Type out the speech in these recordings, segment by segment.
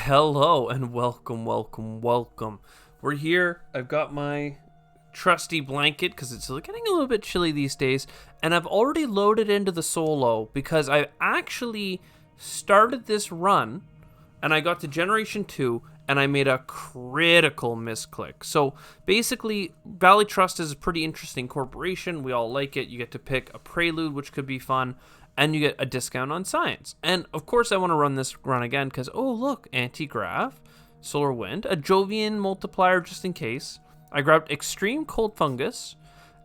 Hello and welcome. We're here. I've got my trusty blanket because it's getting a little bit chilly these days, and I've already loaded into the solo because I actually started this run and I got to Generation 2 and I made a critical misclick. So basically, Valley Trust is a pretty interesting corporation. We all like it. You get to pick a prelude, which could be fun, and you get a discount on science. And of course, I want to run this run again because, oh, look, anti-grav, solar wind, a Jovian multiplier just in case. I grabbed extreme cold fungus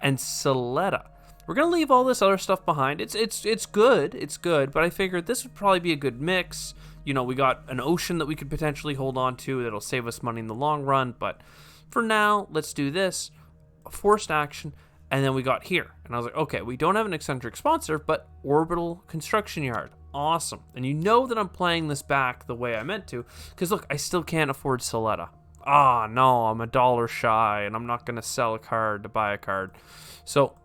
and Soletta. We're gonna leave all this other stuff behind. It's good, but I figured this would probably be a good mix. You know, we got an ocean that we could potentially hold on to that'll save us money in the long run, but for now, let's do this. A forced action, and then we got here. And I was like, okay, we don't have an eccentric sponsor, but Orbital Construction Yard. Awesome. And you know that I'm playing this back the way I meant to, because look, I still can't afford Soletta. No, I'm $1 shy, and I'm not going to sell a card to buy a card. So,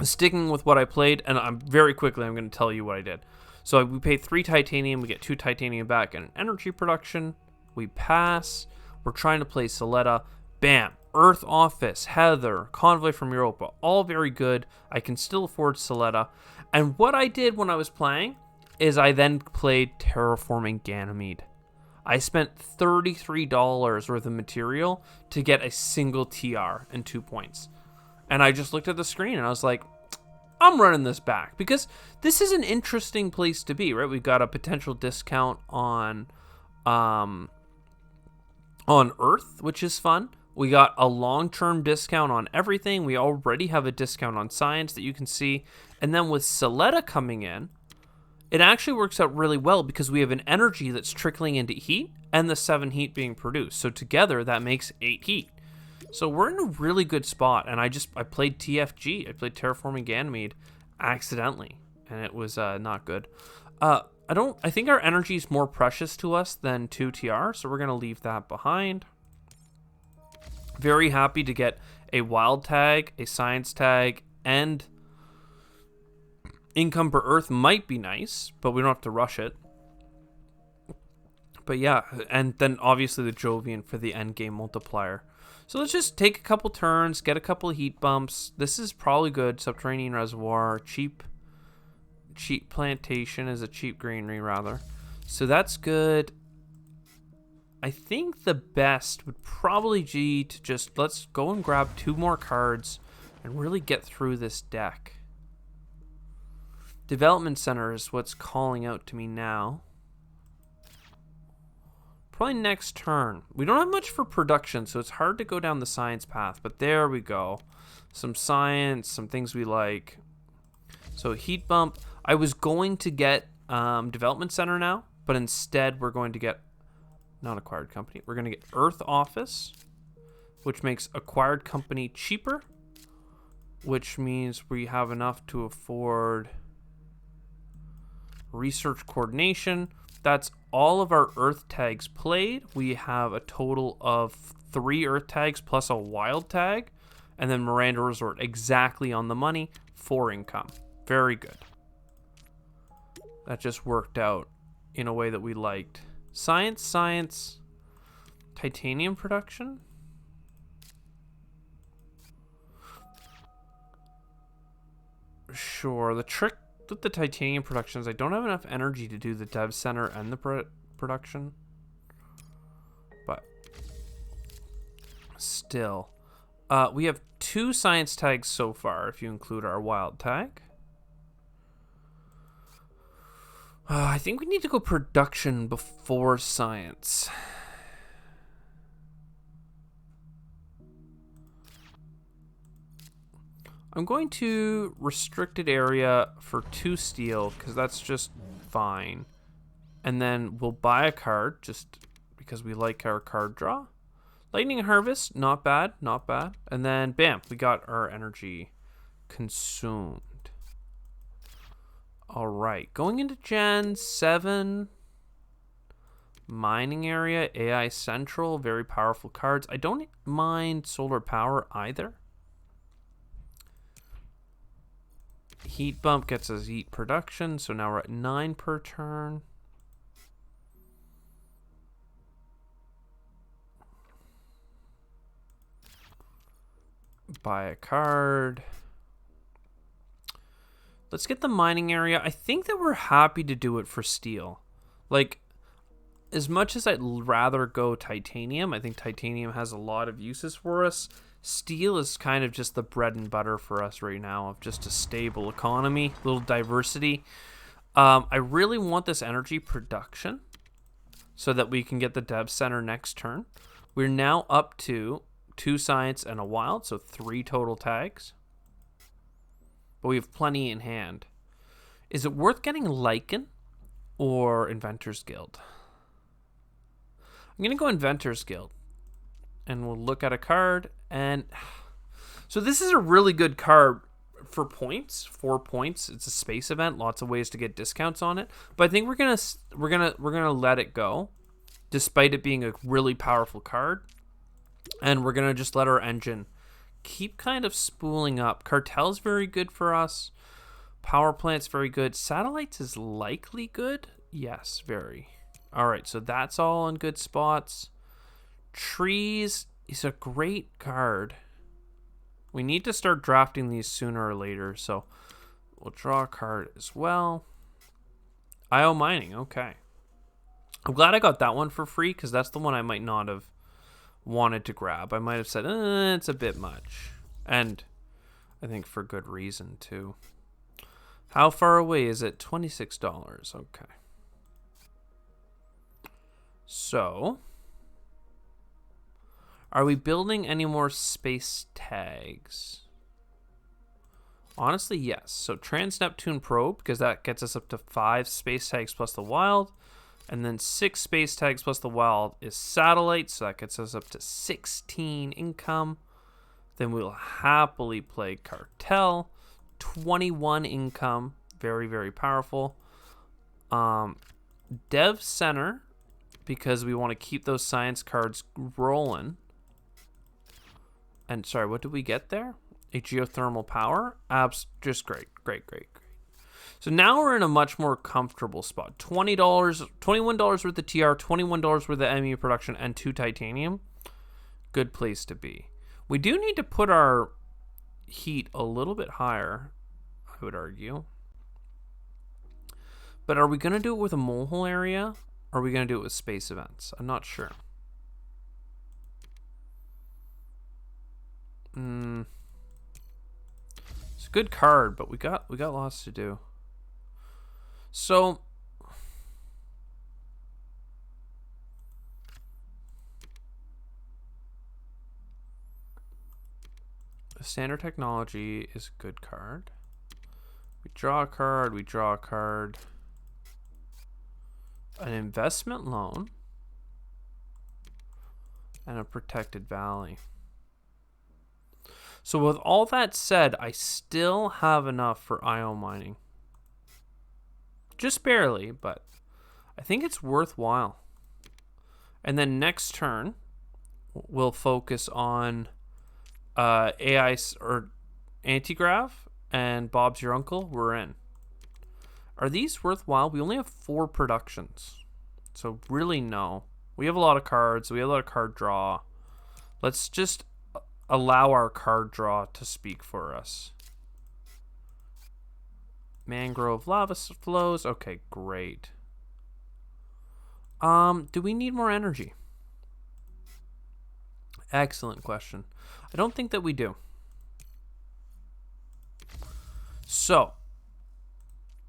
sticking with what I played, and I'm going to tell you what I did. So we pay 3 titanium, we get 2 titanium back and an energy production. We pass. We're trying to play Soletta. Bam. Earth Office, Heather, Convoy from Europa, all very good. I can still afford Soletta. And what I did when I was playing is I then played Terraforming Ganymede. I spent $33 worth of material to get a single TR and 2 points. And I just looked at the screen and I was like, I'm running this back because this is an interesting place to be, right? We've got a potential discount on Earth, which is fun. We got a long-term discount on everything. We already have a discount on science that you can see. And then with Soletta coming in, it actually works out really well because we have an energy that's trickling into heat and the 7 heat being produced. So together that makes 8 heat. So we're in a really good spot, and I played TFG. I played Terraforming Ganymede accidentally, and it was not good. I think our energy is more precious to us than 2 TR, so we're gonna leave that behind. Very happy to get a wild tag, a science tag, and income per Earth might be nice, but we don't have to rush it. But yeah, and then obviously the Jovian for the end game multiplier. So let's just take a couple turns, get a couple of heat bumps. This is probably good. Subterranean reservoir, cheap plantation is a cheap greenery rather. So that's good. I think the best would probably be to just let's go and grab 2 more cards and really get through this deck. Development Center is what's calling out to me now. Probably next turn. We don't have much for production, so it's hard to go down the science path, but there we go. Some science, some things we like. So heat bump. I was going to get Development Center now, but instead we're going to get not acquired company. We're going to get Earth Office, which makes acquired company cheaper, which means we have enough to afford research coordination. That's all of our Earth tags played. We have a total of 3 Earth tags plus a wild tag. And then Miranda Resort exactly on the money. 4 income. Very good. That just worked out in a way that we liked. Science. Titanium production. Sure. The trick with the titanium productions, I don't have enough energy to do the dev center and the production, but still, we have 2 science tags so far if you include our wild tag. I think we need to go production before science. I'm going to restricted area for 2 steel because that's just fine. And then we'll buy a card just because we like our card draw. Lightning Harvest, not bad. And then bam, we got our energy consumed. All right, going into Gen 7. Mining area, AI Central, very powerful cards. I don't mind solar power either. Heat bump gets us heat production, so now we're at 9 per turn. buy a card. Let's get the mining area. I think that we're happy to do it for steel. Like, as much as I'd rather go titanium, I think titanium has a lot of uses for us. Steel is kind of just the bread and butter for us right now of just a stable economy, little diversity. I really want this energy production so that we can get the dev center next turn. We're now up to 2 science and a wild, so 3 total tags. But we have plenty in hand. Is it worth getting Lycan or Inventors Guild? I'm going to go Inventors Guild. And we'll look at a card. And so this is a really good card for points. 4 points. It's a space event. Lots of ways to get discounts on it. But I think we're gonna let it go, despite it being a really powerful card. And we're gonna just let our engine keep kind of spooling up. Cartel's very good for us. Power plant's very good. Satellites is likely good. Yes, very. All right, so that's all in good spots. Trees is a great card. We need to start drafting these sooner or later, so we'll draw a card as well. IO mining, okay. I'm glad I got that one for free, because that's the one I might not have wanted to grab. I might have said, it's a bit much. And I think for good reason, too. How far away is it? $26. Okay. So, are we building any more space tags? Honestly, yes. So Trans-Neptune probe, because that gets us up to 5 space tags plus the wild. And then 6 space tags plus the wild is satellite, so that gets us up to 16 income. Then we'll happily play Cartel. 21 income. Very, very powerful. Dev Center, because we want to keep those science cards rolling. And sorry, what did we get there? A geothermal power? Just great. Great, great, great. So now we're in a much more comfortable spot. $20, $21 worth of TR, $21 worth of MU production, and 2 titanium. Good place to be. We do need to put our heat a little bit higher, I would argue. But are we going to do it with a molehole area? Or are we going to do it with space events? I'm not sure. It's a good card, but we got lots to do. So standard technology is a good card. We draw a card, we draw a card. An investment loan and a protected valley. So with all that said, I still have enough for IO mining. Just barely, but I think it's worthwhile. And then next turn, we'll focus on AI or Antigrav and Bob's Your Uncle. We're in. Are these worthwhile? We only have 4 productions. So really no. We have a lot of cards. We have a lot of card draw. Let's just allow our card draw to speak for us. Mangrove lava flows. Okay, great. Do we need more energy? Excellent question. I don't think that we do. So,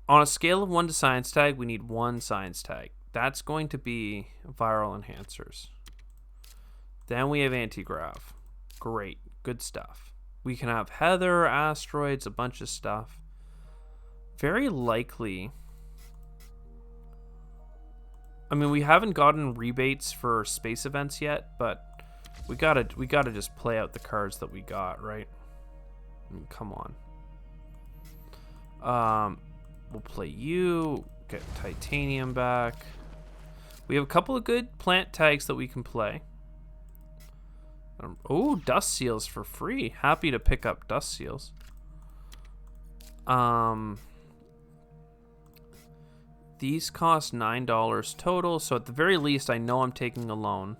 on a scale of 1 to science tag, we need 1 science tag. That's going to be viral enhancers. Then we have antigrav. Great. Good stuff. We can have Heather, asteroids, a bunch of stuff. Very likely. I mean, we haven't gotten rebates for space events yet, but we gotta just play out the cards that we got, right? I mean, come on. We'll play you, get titanium back. We have a couple of good plant tags that we can play. Oh, dust seals for free. Happy to pick up dust seals. These cost $9 total, so at the very least, I know I'm taking a loan.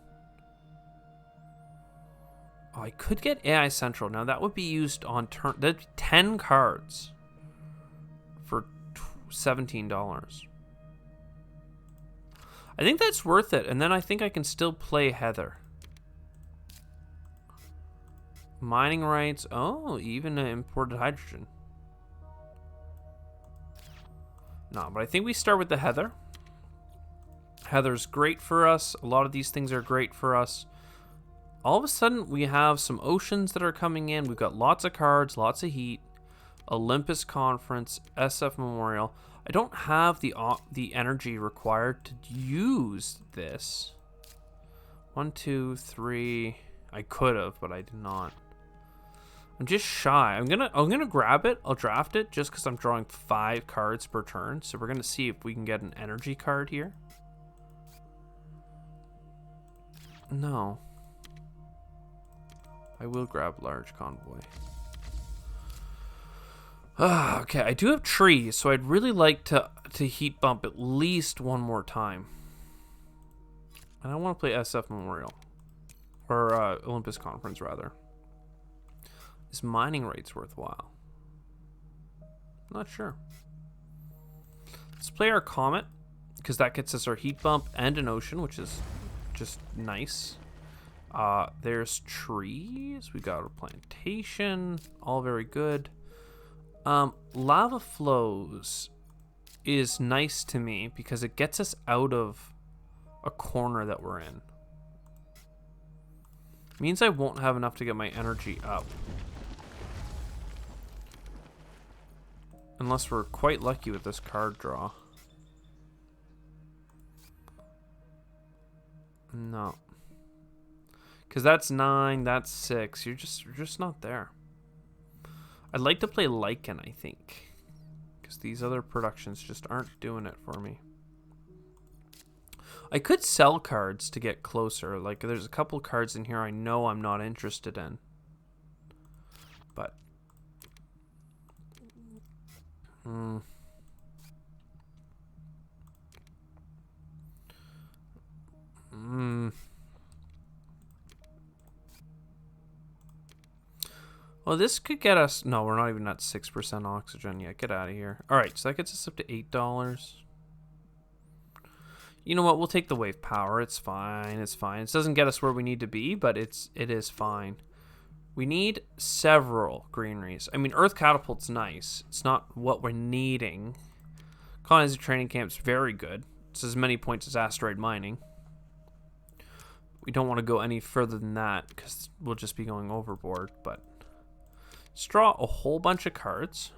Oh, I could get AI Central. Now, that would be used on turn... That'd be 10 cards for $17. I think that's worth it. And then I think I can still play Heather. Mining rights. Oh, even imported hydrogen. No, but I think we start with the Heather. Heather's great for us. A lot of these things are great for us. All of a sudden, we have some oceans that are coming in. We've got lots of cards, lots of heat. Olympus Conference, SF Memorial. I don't have the energy required to use this. 1, 2, 3. I could have, but I did not. I'm just shy. I'm gonna grab it. I'll draft it just because I'm drawing 5 cards per turn. So we're gonna see if we can get an energy card here. No. I will grab large convoy. Okay, I do have trees, so I'd really like to heat bump at least one more time. And I want to play SF Memorial. Or Olympus Conference, rather. Is mining rates worthwhile? Not sure. Let's play our Comet, because that gets us our heat bump and an ocean, which is just nice. There's trees. We got a plantation. All very good. Lava flows is nice to me because it gets us out of a corner that we're in. Means I won't have enough to get my energy up. Unless we're quite lucky with this card draw. No. Because that's 9, that's 6. You're just not there. I'd like to play Lycan, I think. Because these other productions just aren't doing it for me. I could sell cards to get closer. Like, there's a couple cards in here I know I'm not interested in. But... Well, this could get us... No, we're not even at 6% oxygen yet. Get out of here. Alright, so that gets us up to $8. You know what? We'll take the wave power. It's fine. It's fine. It doesn't get us where we need to be, but it is fine. We need several greeneries. I mean, Earth Catapult's nice. It's not what we're needing. Colonizer Training Camp's very good. It's as many points as Asteroid Mining. We don't want to go any further than that because we'll just be going overboard, but... Let's draw a whole bunch of cards.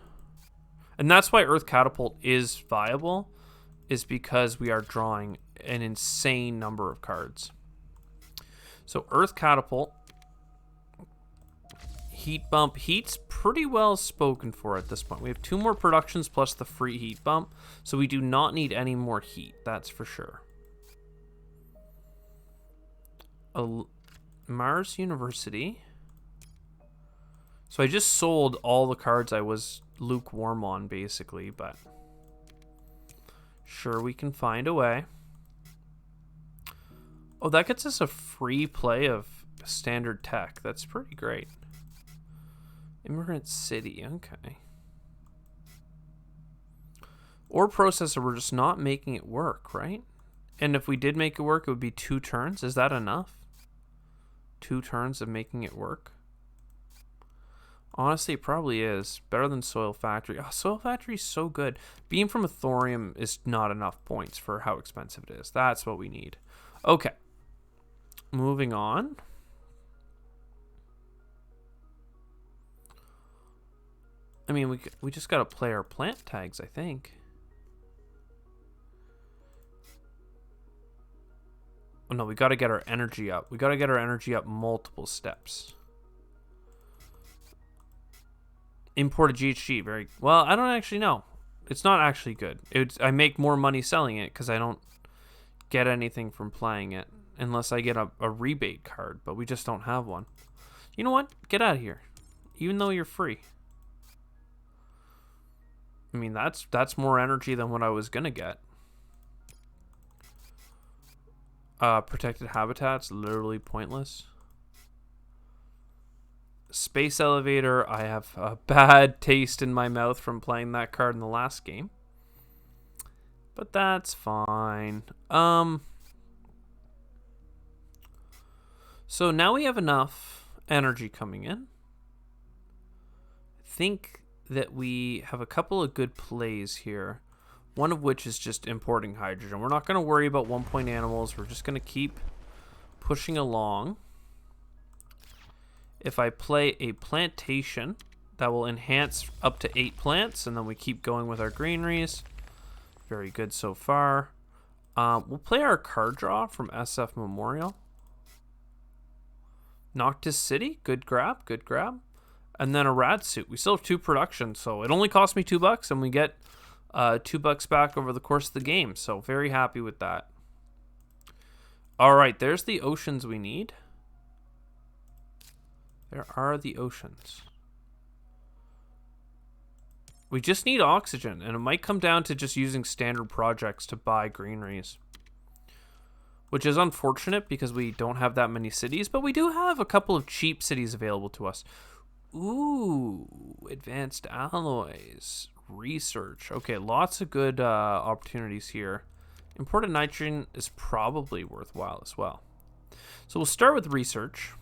And that's why Earth Catapult is viable, is because we are drawing an insane number of cards. So Earth Catapult, heat bump. Heat's pretty well spoken for at this point. We have 2 more productions plus the free heat bump, so we do not need any more heat, that's for sure. Mars University. So I just sold all the cards I was lukewarm on, basically, but sure, we can find a way. Oh, that gets us a free play of standard tech. That's pretty great. Immigrant City, okay. Ore processor, we're just not making it work, right? And if we did make it work, it would be 2 turns. Is that enough? 2 turns of making it work? Honestly, it probably is. Better than Soil Factory. Oh, Soil Factory is so good. Beam from a thorium is not enough points for how expensive it is. That's what we need. Okay. Moving on. I mean, we just got to play our plant tags, I think. Oh, no, we got to get our energy up. We got to get our energy up multiple steps. Imported GHG, very well. I don't actually know. It's not actually good. I make more money selling it because I don't get anything from playing it unless I get a rebate card, but we just don't have one. You know what? Get out of here. Even though you're free. I mean, that's more energy than what I was gonna get. Protected habitats, literally pointless. Space Elevator, I have a bad taste in my mouth from playing that card in the last game. But that's fine. So now we have enough energy coming in. I think that we have a couple of good plays here. One of which is just importing hydrogen. We're not going to worry about 1-point animals. We're just going to keep pushing along. If I play a plantation, that will enhance up to 8 plants, and then we keep going with our greeneries. Very good so far. We'll play our card draw from SF Memorial. Noctis City, good grab, good grab. And then a rad suit. We still have 2 production, so it only cost me $2, and we get $2 back over the course of the game. So very happy with that. All right, there's the oceans we need. There are the oceans. We just need oxygen, and it might come down to just using standard projects to buy greeneries. Which is unfortunate because we don't have that many cities, but we do have a couple of cheap cities available to us. Ooh, advanced alloys, research. Okay, lots of good opportunities here. Imported nitrogen is probably worthwhile as well. So we'll start with research,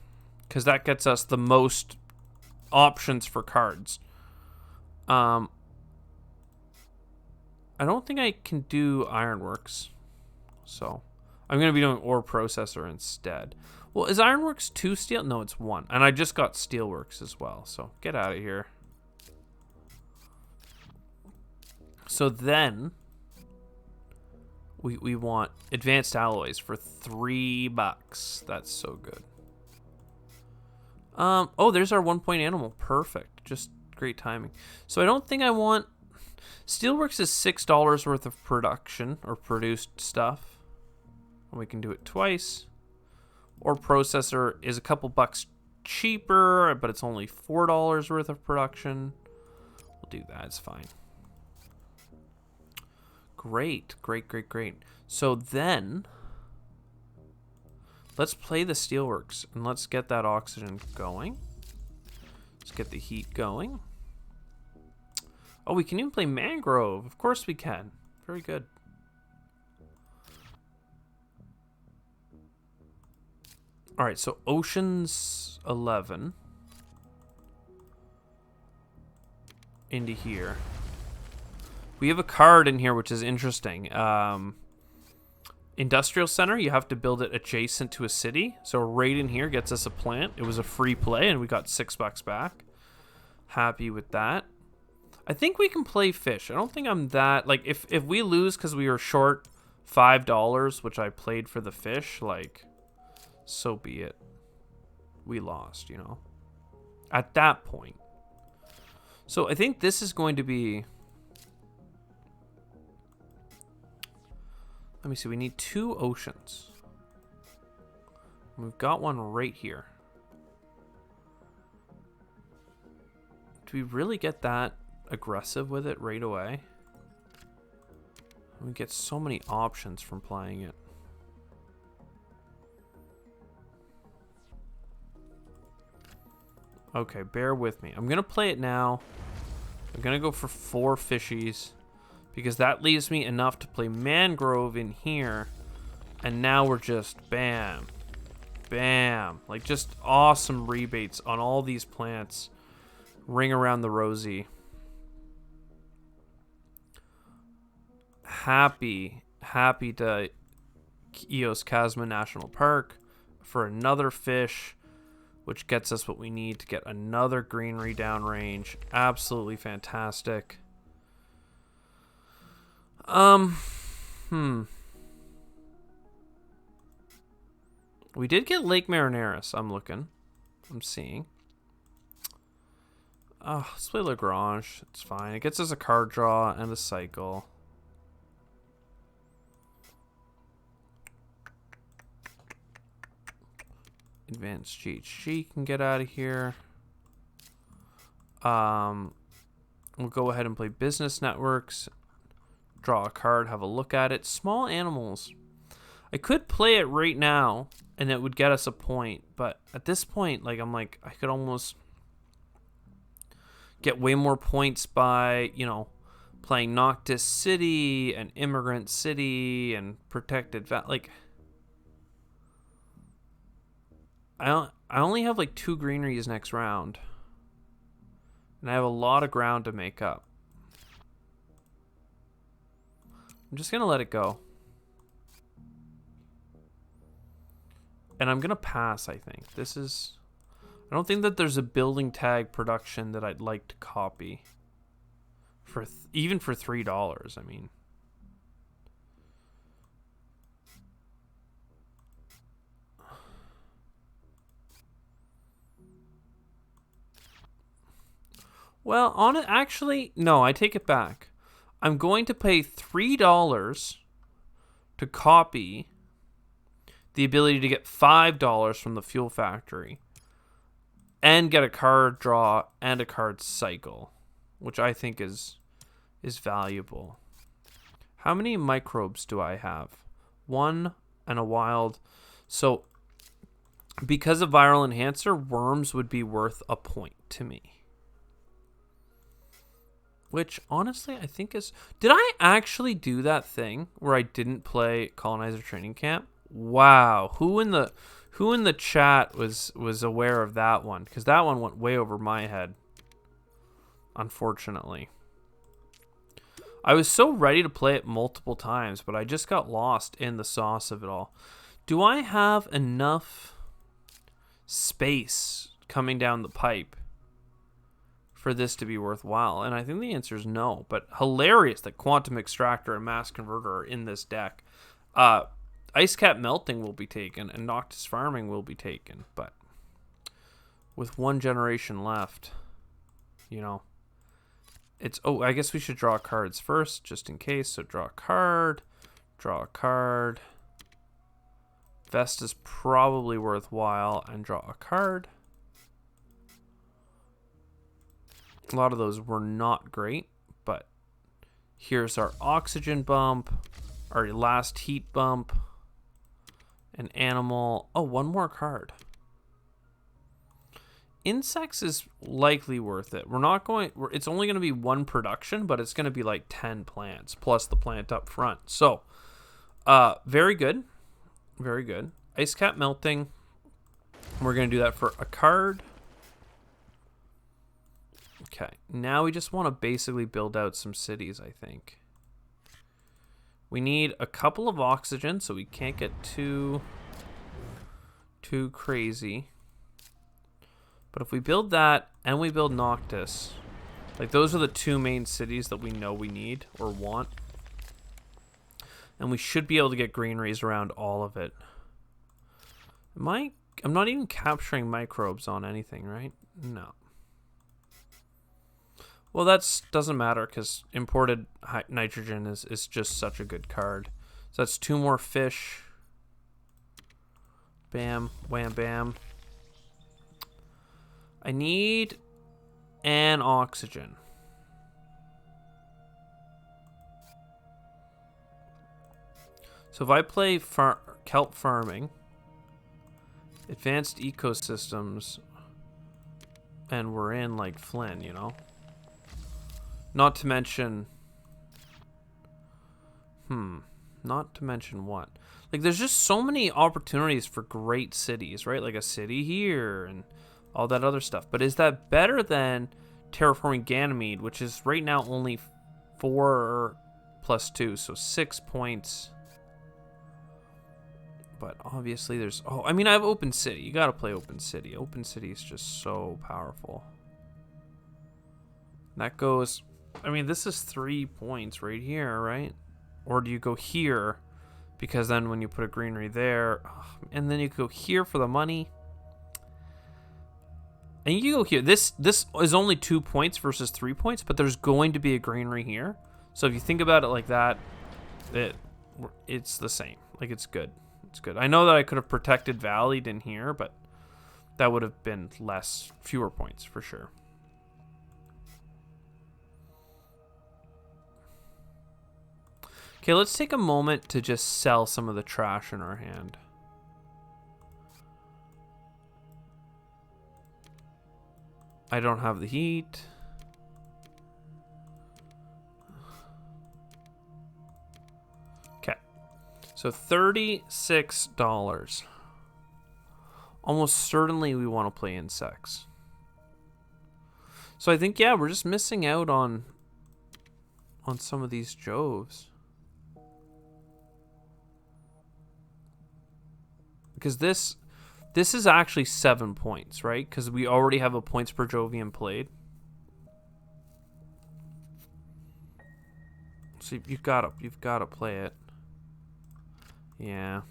because that gets us the most options for cards. I don't think I can do ironworks, so I'm going to be doing ore processor instead. Well, is ironworks 2 steel? No, it's 1. And I just got steelworks as well, so get out of here. So then we want advanced alloys for $3. That's so good. Oh, there's our 1-point animal. Perfect. Just great timing. So I don't think I want... Steelworks is $6 worth of production or produced stuff. And we can do it twice. Or processor is a couple bucks cheaper, but it's only $4 worth of production. We'll do that. It's fine. Great, great, great, great. So then, let's play the steelworks and let's get that oxygen going. Let's get the heat going. Oh, we can even play mangrove. Of course we can. Very good. All right, so Oceans 11 into here. We have a card in here which is interesting. Industrial Center, you have to build it adjacent to a city. So right in here gets us a plant. It was a free play and we got $6 back. Happy with that. I think we can play fish. I don't think I'm that... Like, if we lose because we were short $5, which I played for the fish, like, so be it. We lost, you know? At that point. So I think this is going to be... Let me see. We need 2 oceans. We've got one right here. Do we really get that aggressive with it right away? We get so many options from playing it. Okay, bear with me. I'm going to play it now. I'm going to go for 4 fishies because that leaves me enough to play mangrove in here. And now we're just bam, bam. Like just awesome rebates on all these plants. Ring around the rosy. Happy to Eos Chasma National Park for another fish, which gets us what we need to get another greenery downrange. Absolutely fantastic. We did get Lake Marineris, I'm seeing. Oh, let's play Lagrange. It's fine. It gets us a card draw and a cycle. Advanced GHG can get out of here. We'll go ahead and play Business Networks. Draw a card, have a look at it. Small animals. I could play it right now, and it would get us a point. But at this point, like I could almost... get way more points by, you know, playing Noctis City and Immigrant City and Protected like I only have like 2 greeneries next round. And I have a lot of ground to make up. I'm just going to let it go. And I'm going to pass, I think. This is... I don't think that there's a building tag production that I'd like to copy. For even for $3, I mean. Well, on it, actually, no, I take it back. I'm going to pay $3 to copy the ability to get $5 from the Fuel Factory and get a card draw and a card cycle, which I think is valuable. How many microbes do I have? 1 and a wild. So because of Viral Enhancer, worms would be worth a point to me. Which, honestly, I think is... Did I actually do that thing where I didn't play Colonizer Training Camp? Wow. Who in the chat was aware of that one? Because that one went way over my head. Unfortunately. I was so ready to play it multiple times, but I just got lost in the sauce of it all. Do I have enough space coming down the pipe for this to be worthwhile? And I think the answer is no, but hilarious that Quantum Extractor and Mass Converter are in this deck. Ice Cap Melting will be taken and Noctis Farming will be taken, but with 1 generation left, you know, it's... Oh, I guess we should draw cards first just in case. So draw a card, draw a card. Vesta's probably worthwhile, and draw a card. A lot of those were not great, but here's our oxygen bump, our last heat bump, an animal. Oh, 1 more card. Insects is likely worth it. We're not going... It's only going to be 1 production, but it's going to be like 10 plants, plus the plant up front. So, very good. Very good. Ice Cap Melting. We're going to do that for a card. Okay, now we just want to basically build out some cities, I think. We need a couple of oxygen, so we can't get too crazy. But if we build that, and we build Noctis, like those are the 2 main cities that we know we need, or want. And we should be able to get greeneries around all of it. I'm not even capturing microbes on anything, right? No. Well, that doesn't matter because imported nitrogen is just such a good card. So that's 2 more fish. Bam, wham, bam. I need an oxygen. So if I play kelp farming, advanced ecosystems, and we're in like Flynn, you know? Not to mention... Not to mention what? Like, there's just so many opportunities for great cities, right? Like a city here and all that other stuff. But is that better than Terraforming Ganymede, which is right now only 4 plus 2, so 6 points. But obviously there's... Oh, I mean, I have Open City. You gotta play Open City. Open City is just so powerful. That goes... I mean, this is 3 points right here, right? Or do you go here? Because then when you put a greenery there... And then you go here for the money. And you go here. This is only 2 points versus 3 points, but there's going to be a greenery here. So if you think about it like that, it's the same. Like, it's good. It's good. I know that I could have protected Valleyed in here, but that would have been fewer points for sure. Okay, let's take a moment to just sell some of the trash in our hand. I don't have the heat. So $36. Almost certainly we want to play insects. So I think, yeah, we're just missing out on some of these Joves. Because this is actually 7 points, right? Because we already have a points per Jovian played. So you've got to play it. Yeah.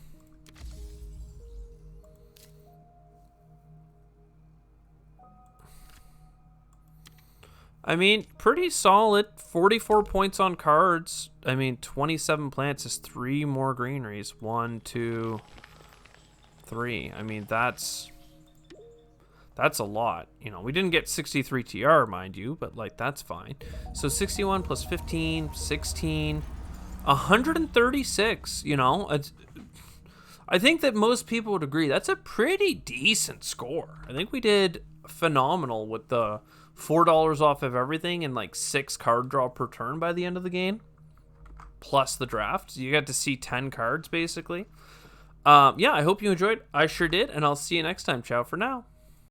I mean, pretty solid. 44 points on cards. I mean, 27 plants is 3 more greeneries. 1, 2, 3. I mean, that's a lot. You know, we didn't get 63 TR, mind you, but like that's fine. So 61 plus 15, 16, 136. You know, I think that most people would agree that's a pretty decent score. I think we did phenomenal with the $4 off of everything and like 6 card draw per turn by the end of the game, plus the draft. You got to see 10 cards basically. Yeah, I hope you enjoyed. I sure did, and I'll see you next time. Ciao for now.